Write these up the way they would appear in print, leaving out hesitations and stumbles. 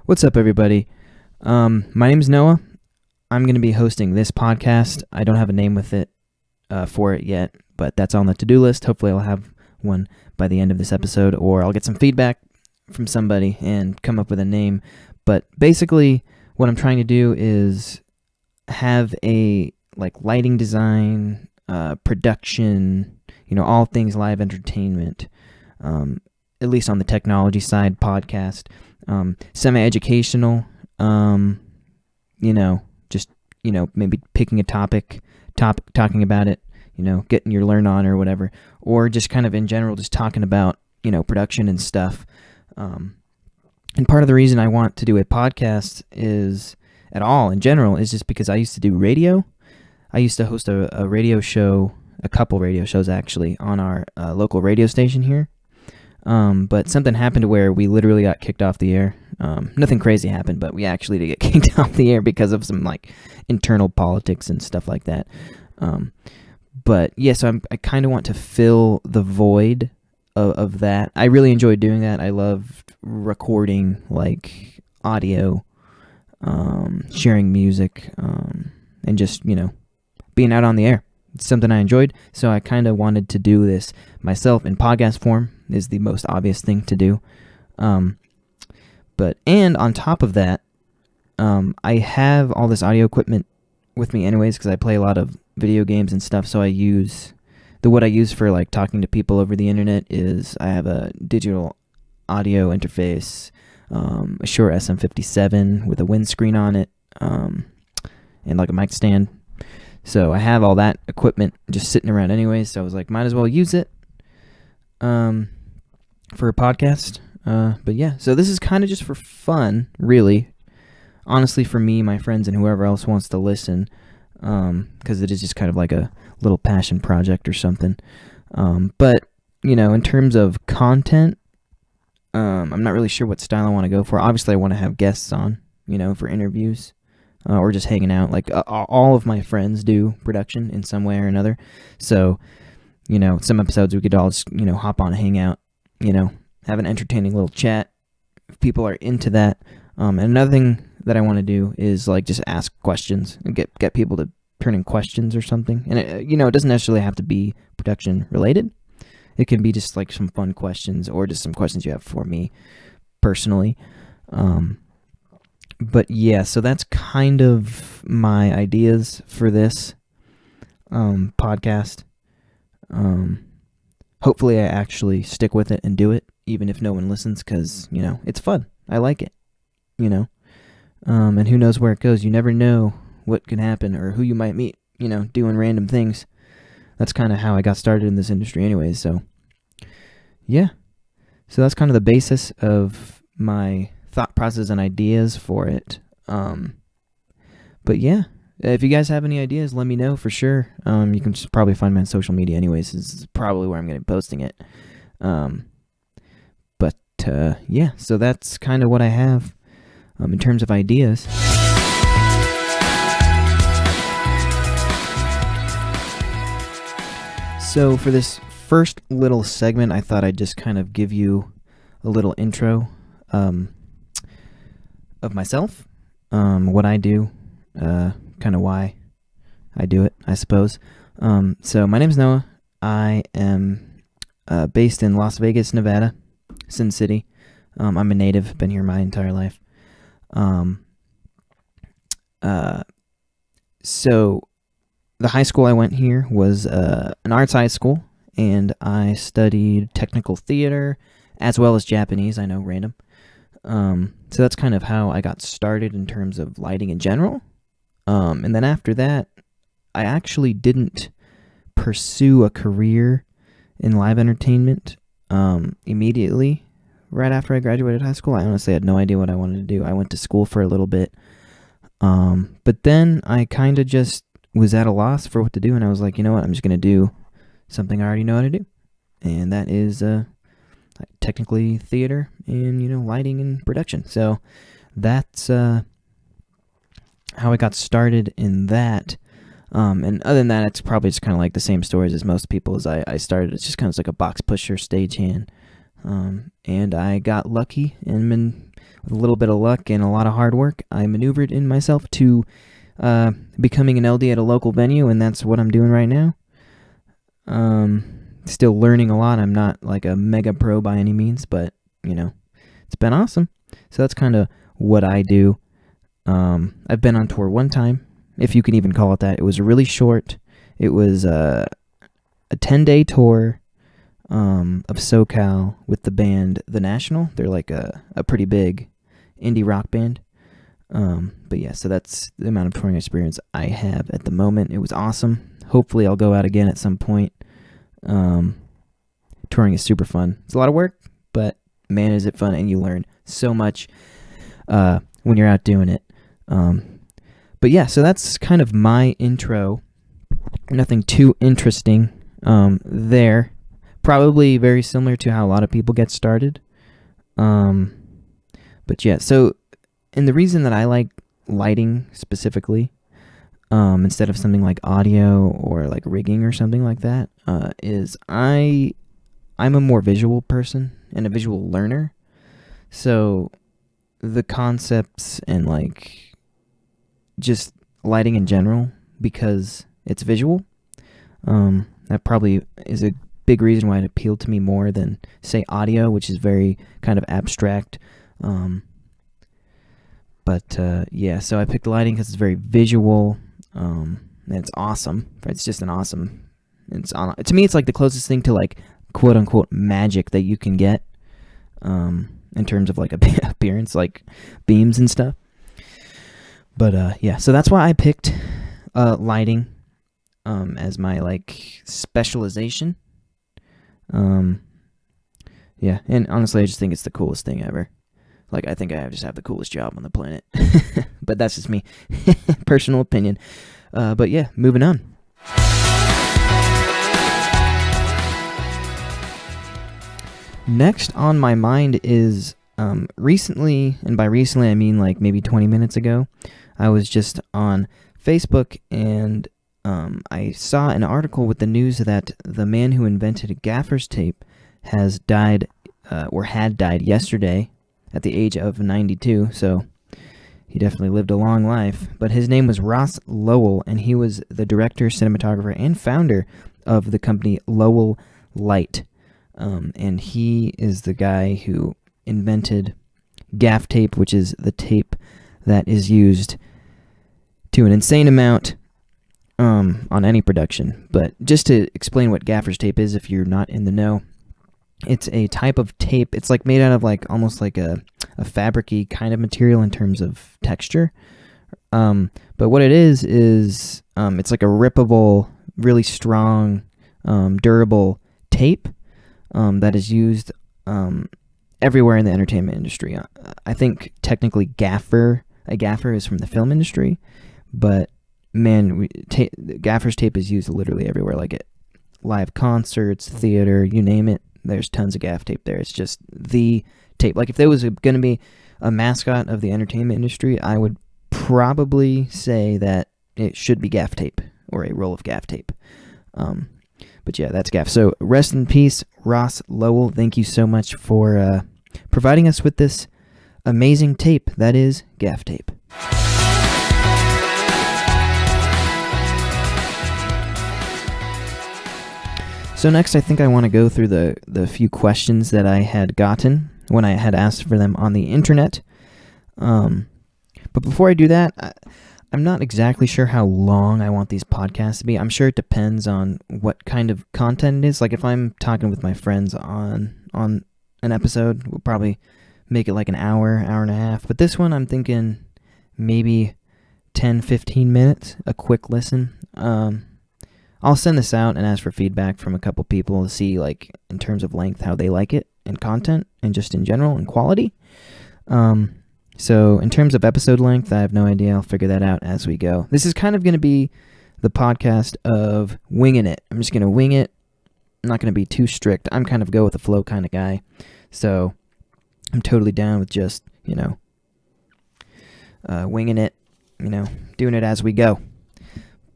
What's up, everybody? My name is Noah. I'm going to be hosting this podcast. I don't have a name for it yet, but that's on the to-do list. Hopefully I'll have one by the end of this episode, or I'll get some feedback from somebody and come up with a name. But basically, what I'm trying to do is have a lighting design, production, all things live entertainment, at least on the technology side podcast. Semi-educational, maybe picking a topic, talking about it, getting your learn on or whatever, or just kind of in general, just talking about, production and stuff. And part of the reason I want to do a podcast is just because I used to do radio. I used to host a radio show, a couple radio shows actually, on our local radio station here. But something happened to where we literally got kicked off the air. Nothing crazy happened, but we actually did get kicked off the air because of some internal politics and stuff like that. But yeah, so I kind of want to fill the void of that. I really enjoyed doing that. I loved recording audio, sharing music, and just, being out on the air. It's something I enjoyed, so I kind of wanted to do this myself in podcast form. Is the most obvious thing to do. And on top of that, I have all this audio equipment with me anyways because I play a lot of video games and stuff, so what I use for talking to people over the internet is I have a digital audio interface, a Shure SM57 with a windscreen on it, and a mic stand. So I have all that equipment just sitting around anyways, so I was might as well use it for a podcast. But yeah, so this is kind of just for fun, really. Honestly, for me, my friends, and whoever else wants to listen, because it is just kind of like a little passion project or something. But, in terms of content, I'm not really sure what style I want to go for. Obviously, I want to have guests on, for interviews, or just hanging out. All of my friends do production in some way or another. So, some episodes we could all just, hop on and hang out, have an entertaining little chat if people are into that. And another thing that I want to do is just ask questions and get people to turn in questions or something. And it doesn't necessarily have to be production related. It can be just some fun questions or just some questions you have for me personally. But yeah, so that's kind of my ideas for this podcast. Hopefully I actually stick with it and do it, even if no one listens, because, it's fun. I like it, and who knows where it goes. You never know what can happen or who you might meet, doing random things. That's kind of how I got started in this industry anyways, so yeah. So that's kind of the basis of my thought process and ideas for it. But yeah. If you guys have any ideas, let me know for sure. You can just probably find me on social media anyways. This is probably where I'm going to be posting it. Yeah, so that's kind of what I have in terms of ideas. So for this first little segment, I thought I'd just kind of give you a little intro of myself, what I do, kind of why I do it, I suppose. So my name is Noah. I am based in Las Vegas, Nevada, Sin City. I'm a native, been here my entire life. So the high school I went here was an arts high school, and I studied technical theater as well as Japanese. I know, random. So that's kind of how I got started in terms of lighting in general. And then after that, I actually didn't pursue a career in live entertainment immediately right after I graduated high school. I honestly had no idea what I wanted to do. I went to school for a little bit, but then I kind of just was at a loss for what to do, and I was like, you know what, I'm just going to do something I already know how to do, and that is technically theater and, lighting and production. So that's how I got started in that. And other than that, it's probably just kind of like the same stories as most people. As I started, it's just kind of like a box pusher, stagehand, and I got lucky and been with a little bit of luck and a lot of hard work, I maneuvered in myself to becoming an LD at a local venue, and that's what I'm doing right now. Still learning a lot. I'm not like a mega pro by any means, but it's been awesome. So that's kind of what I do. I've been on tour one time, if you can even call it that. It was really short. It was a 10-day tour of SoCal with the band The National. They're like a pretty big indie rock band. But yeah, so that's the amount of touring experience I have at the moment. It was awesome. Hopefully I'll go out again at some point. Touring is super fun. It's a lot of work, but man, is it fun, and you learn so much when you're out doing it. But yeah, so that's kind of my intro. Nothing too interesting there. Probably very similar to how a lot of people get started. But yeah, so, and the reason that I like lighting specifically, instead of something like audio or like rigging or something like that, is I'm a more visual person and a visual learner. So the concepts and like just lighting in general, because it's visual, that probably is a big reason why it appealed to me more than, say, audio, which is very kind of abstract. Yeah, so I picked lighting because it's very visual, and it's awesome. It's just an awesome. To me, it's like the closest thing to like quote unquote magic that you can get, in terms of like appearance, like beams and stuff. But yeah, so that's why I picked lighting as my like specialization. Yeah, and honestly, I just think it's the coolest thing ever. Like, I think I just have the coolest job on the planet. But that's just me. Personal opinion. But yeah, moving on. Next on my mind is recently, and by recently I mean like maybe 20 minutes ago, I was just on Facebook, and I saw an article with the news that the man who invented gaffer's tape has died, or had died yesterday at the age of 92, so he definitely lived a long life. But his name was Ross Lowell, and he was the director, cinematographer, and founder of the company Lowell Light. And he is the guy who invented gaff tape, which is the tape that is used to an insane amount on any production. But just to explain what gaffer's tape is, if you're not in the know, it's a type of tape. It's like made out of like almost like a fabric-y kind of material in terms of texture. But what it is it's like a rippable, really strong, durable tape that is used everywhere in the entertainment industry. I think technically a gaffer is from the film industry, but man, gaffer's tape is used literally everywhere, like at live concerts, theater, you name it. There's tons of gaff tape there. It's just the tape. Like if there was going to be a mascot of the entertainment industry, I would probably say that it should be gaff tape, or a roll of gaff tape. But yeah, that's gaff. So rest in peace, Ross Lowell. Thank you so much for providing us with this amazing tape that is gaff tape. So next, I think I want to go through the few questions that I had gotten when I had asked for them on the internet. But before I do that, I'm not exactly sure how long I want these podcasts to be. I'm sure it depends on what kind of content it is. Like if I'm talking with my friends on an episode, we'll probably make it like an hour and a half. But this one, I'm thinking maybe 10, 15 minutes, a quick listen. I'll send this out and ask for feedback from a couple people to see, like, in terms of length, how they like it, and content, and just in general, and quality. So in terms of episode length, I have no idea. I'll figure that out as we go. This is kind of going to be the podcast of winging it. I'm just going to wing it. I'm not going to be too strict. I'm kind of go with the flow kind of guy. So I'm totally down with just, winging it, doing it as we go.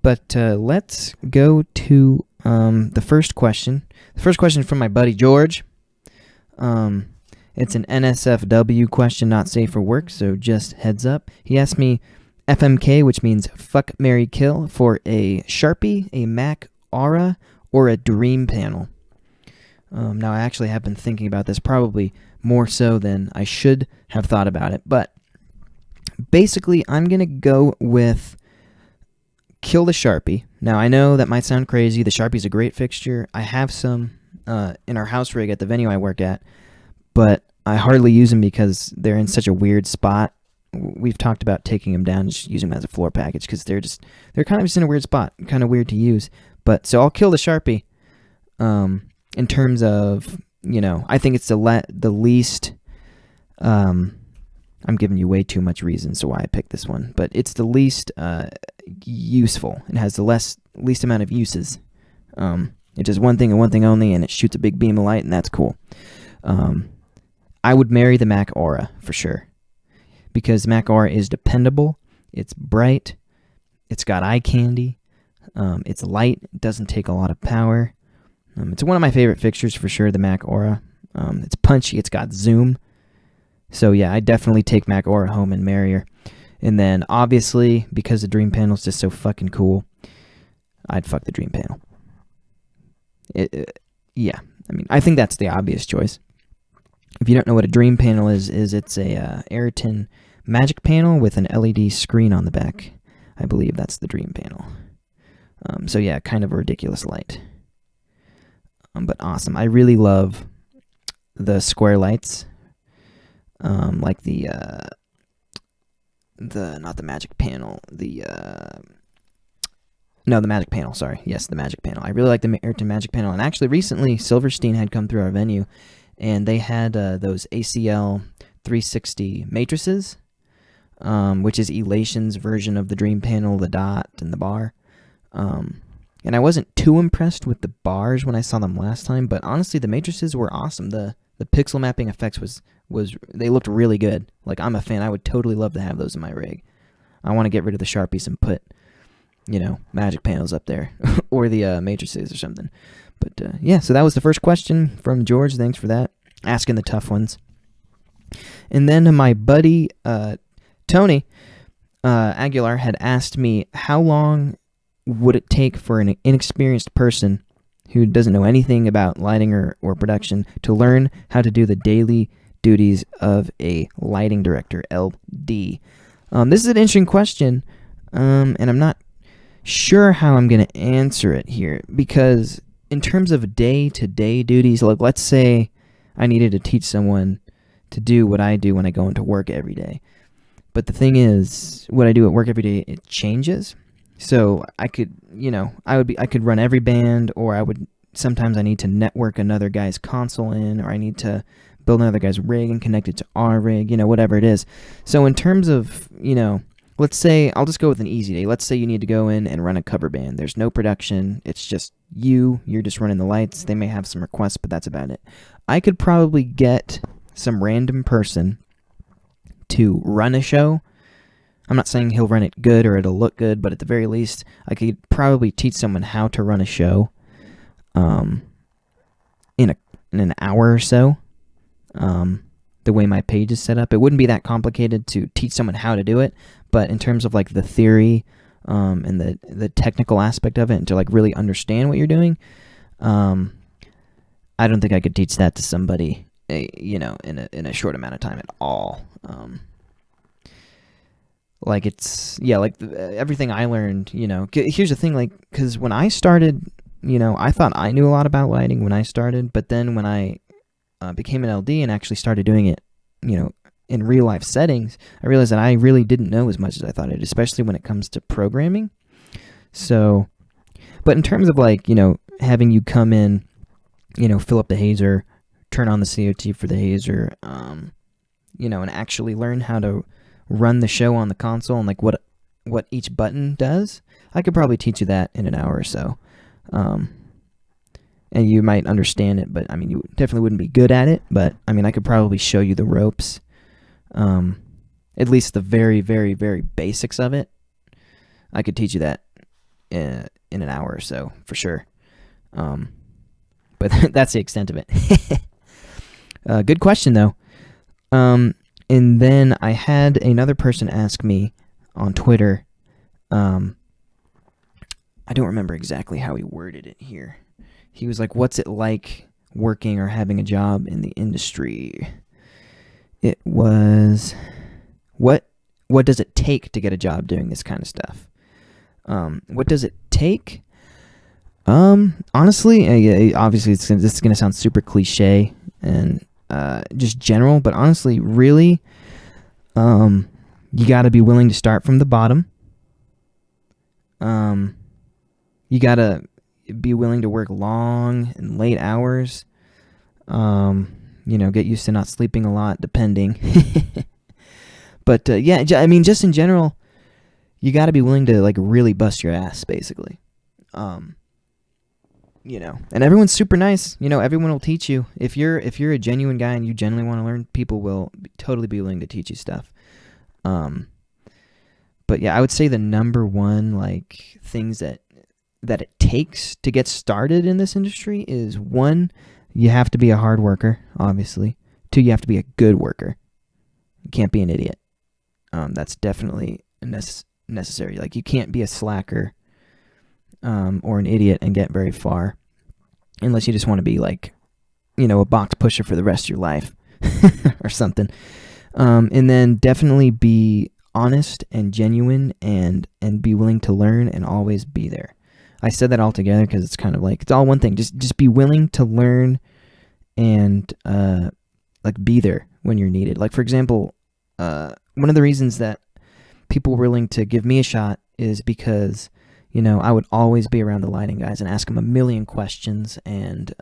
But let's go to the first question. The first question is from my buddy George. And It's an NSFW question, not safe for work, so just heads up. He asked me FMK, which means fuck, marry, kill, for a Sharpie, a Mac Aura, or a Dream Panel. Now, I actually have been thinking about this probably more so than I should have thought about it, but basically, I'm going to go with kill the Sharpie. Now, I know that might sound crazy. The Sharpie's a great fixture. I have some in our house rig at the venue I work at, but I hardly use them because they're in such a weird spot. We've talked about taking them down and just using them as a floor package because they're kind of just in a weird spot, kind of weird to use. But so I'll kill the Sharpie. In terms of, I think it's the least. I'm giving you way too much reasons to why I picked this one, but it's the least useful. It has the least amount of uses. It does one thing and one thing only, and it shoots a big beam of light, and that's cool. I would marry the Mac Aura for sure, because Mac Aura is dependable. It's bright. It's got eye candy. It's light. It doesn't take a lot of power. It's one of my favorite fixtures for sure, the Mac Aura. It's punchy. It's got zoom. So yeah, I definitely take Mac Aura home and marry her. And then obviously, because the Dream Panel is just so fucking cool, I'd fuck the Dream Panel. Yeah, I think that's the obvious choice. If you don't know what a Dream Panel is it's a Ayrton Magic Panel with an LED screen on the back. I believe that's the Dream Panel. So yeah, kind of a ridiculous light. But awesome. I really love the square lights. Like the not the Magic Panel, the Magic Panel, sorry. Yes, the Magic Panel. I really like the Ayrton Magic Panel. And actually, recently, Silverstein had come through our venue, and they had those ACL 360 matrices, which is Elation's version of the Dream Panel, the dot, and the bar. And I wasn't too impressed with the bars when I saw them last time, but honestly, the matrices were awesome. The pixel mapping effects they looked really good. Like, I'm a fan. I would totally love to have those in my rig. I want to get rid of the Sharpies and put, Magic Panels up there, or the matrices or something. But yeah, so that was the first question from George. Thanks for that, asking the tough ones. And then my buddy Tony Aguilar had asked me, how long would it take for an inexperienced person who doesn't know anything about lighting or production to learn how to do the daily duties of a lighting director, LD? This is an interesting question, and I'm not sure how I'm going to answer it here, because in terms of day-to-day duties, like, let's say I needed to teach someone to do what I do when I go into work every day. But the thing is, what I do at work every day, it changes. So I could, I could run every band, or sometimes I need to network another guy's console in, or I need to build another guy's rig and connect it to our rig, whatever it is. So in terms of, let's say, I'll just go with an easy day. Let's say you need to go in and run a cover band. There's no production. It's just you're just running the lights. They may have some requests, but that's about it. I could probably get some random person to run a show. I'm not saying he'll run it good or it'll look good, but at the very least, I could probably teach someone how to run a show in an hour or so. The way my page is set up, it wouldn't be that complicated to teach someone how to do it, but in terms of like the theory and the technical aspect of it, and to like really understand what you're doing, I don't think I could teach that to somebody, in a short amount of time at all. Everything I learned, here's the thing, because when I started, I thought I knew a lot about lighting when I started, but then when I became an LD and actually started doing it, in real life settings, I realized that I really didn't know as much as I thought I did, especially when it comes to programming. So, but in terms of having you come in, fill up the hazer, turn on the COT for the hazer, and actually learn how to run the show on the console and what each button does, I could probably teach you that in an hour or so. And you might understand it, but you definitely wouldn't be good at it. But I could probably show you the ropes, at least the very, very, very basics of it. I could teach you that in an hour or so for sure. But that's the extent of it. Good question though. And then I had another person ask me on Twitter. I don't remember exactly how he worded it here. He was like, "What's it like working or having a job in the industry?" It was, "What does it take to get a job doing this kind of stuff?" What does it take? Honestly, obviously, this is gonna sound super cliche and just general, but honestly, really, you got to be willing to start from the bottom. You got to be willing to work long and late hours. Get used to not sleeping a lot, depending. But I mean, just in general, you got to be willing to like really bust your ass, basically. And everyone's super nice. Everyone will teach you. If you're a genuine guy and you genuinely want to learn, people will totally be willing to teach you stuff. But yeah, I would say the number one like things that it takes to get started in this industry is, one, you have to be a hard worker, obviously. Two, you have to be a good worker. You can't be an idiot. That's definitely necessary. Like, you can't be a slacker or an idiot and get very far, unless you just want to be like, a box pusher for the rest of your life or something. And then definitely be honest and genuine and be willing to learn and always be there. I said that all together because it's kind of like, it's all one thing. Just be willing to learn and like be there when you're needed. Like, for example, one of the reasons that people were willing to give me a shot is because, I would always be around the lighting guys and ask them a million questions and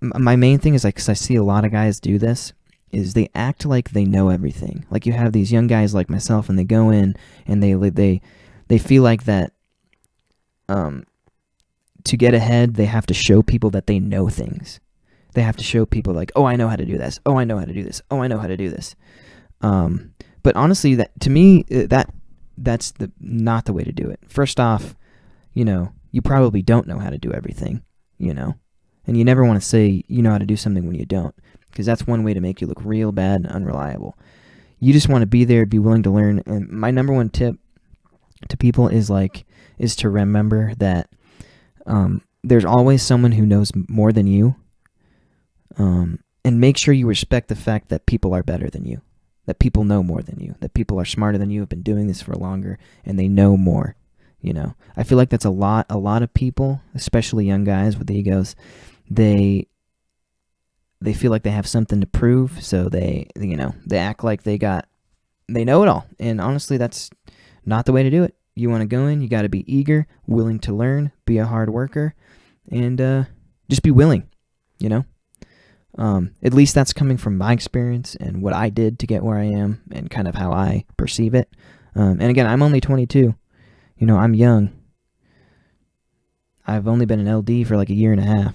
my main thing is like, because I see a lot of guys do this, is they act like they know everything. Like, you have these young guys like myself, and they go in and they feel like that to get ahead, they have to show people that they know things. They have to show people like, oh, I know how to do this. Oh, I know how to do this. Oh, I know how to do this. But honestly, that to me, that's not the way to do it. First off, you probably don't know how to do everything, and you never want to say you know how to do something when you don't, because that's one way to make you look real bad and unreliable. You just want to be there, be willing to learn. And my number one tip to people is to remember that there's always someone who knows more than you, and make sure you respect the fact that people are better than you, that people know more than you, that people are smarter than you, have been doing this for longer, and they know more. I feel like that's a lot of people, especially young guys with egos, they feel like they have something to prove, so they act like they know it all. And honestly, that's not the way to do it. You want to go in, you got to be eager, willing to learn, be a hard worker, and just be willing, At least that's coming from my experience and what I did to get where I am and kind of how I perceive it. And again, I'm only 22. I'm young. I've only been an LD for like a year and a half.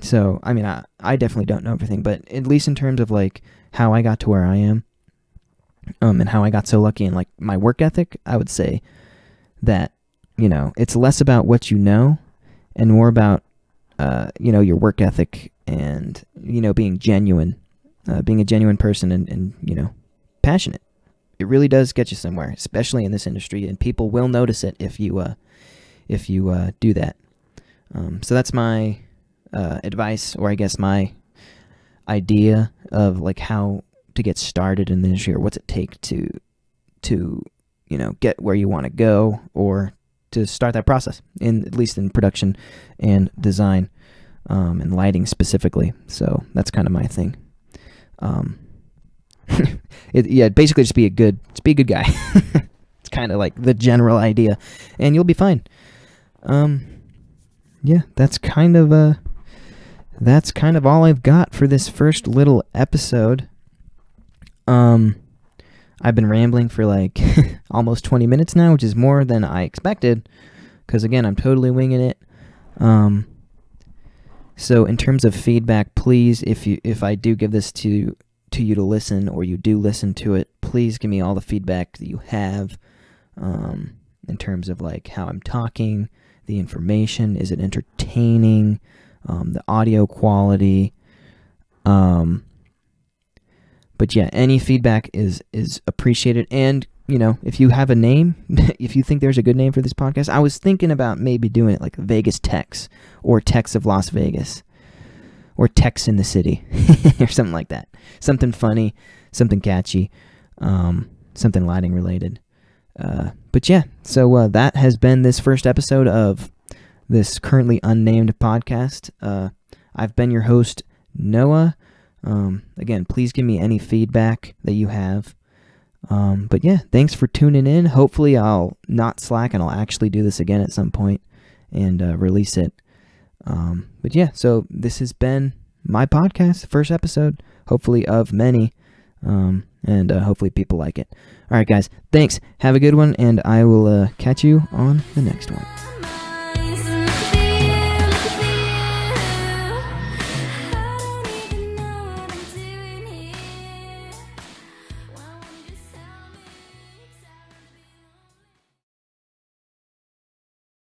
So, I mean, I definitely don't know everything, but at least in terms of like how I got to where I am, and how I got so lucky and like my work ethic, I would say that, it's less about what you know and more about, your work ethic and, being genuine, being a genuine person and passionate. It really does get you somewhere, especially in this industry, and people will notice it if you do that. So that's my advice, or I guess my idea of like how to get started in the industry, or what's it take to get where you want to go, or to start that process, at least in production and design, and lighting specifically. So that's kind of my thing. Basically just be a good guy. It's kind of like the general idea, and you'll be fine. That's kind of all I've got for this first little episode. I've been rambling for like almost 20 minutes now, which is more than I expected, because again, I'm totally winging it. So in terms of feedback, please, if I do give this to you to listen, or you do listen to it, please give me all the feedback that you have, in terms of like how I'm talking, the information, is it entertaining, the audio quality, But yeah, any feedback is appreciated. And, if you have a name, if you think there's a good name for this podcast, I was thinking about maybe doing it like Vegas Techs, or Techs of Las Vegas, or Techs in the City, or something like that. Something funny, something catchy, something lighting related. But yeah, so that has been this first episode of this currently unnamed podcast. I've been your host, Noah. Again, please give me any feedback that you have. But yeah, thanks for tuning in. Hopefully I'll not slack and I'll actually do this again at some point and release it. But yeah, so this has been my podcast, first episode, hopefully of many, and hopefully people like it. All right, guys, thanks. Have a good one, and I will catch you on the next one.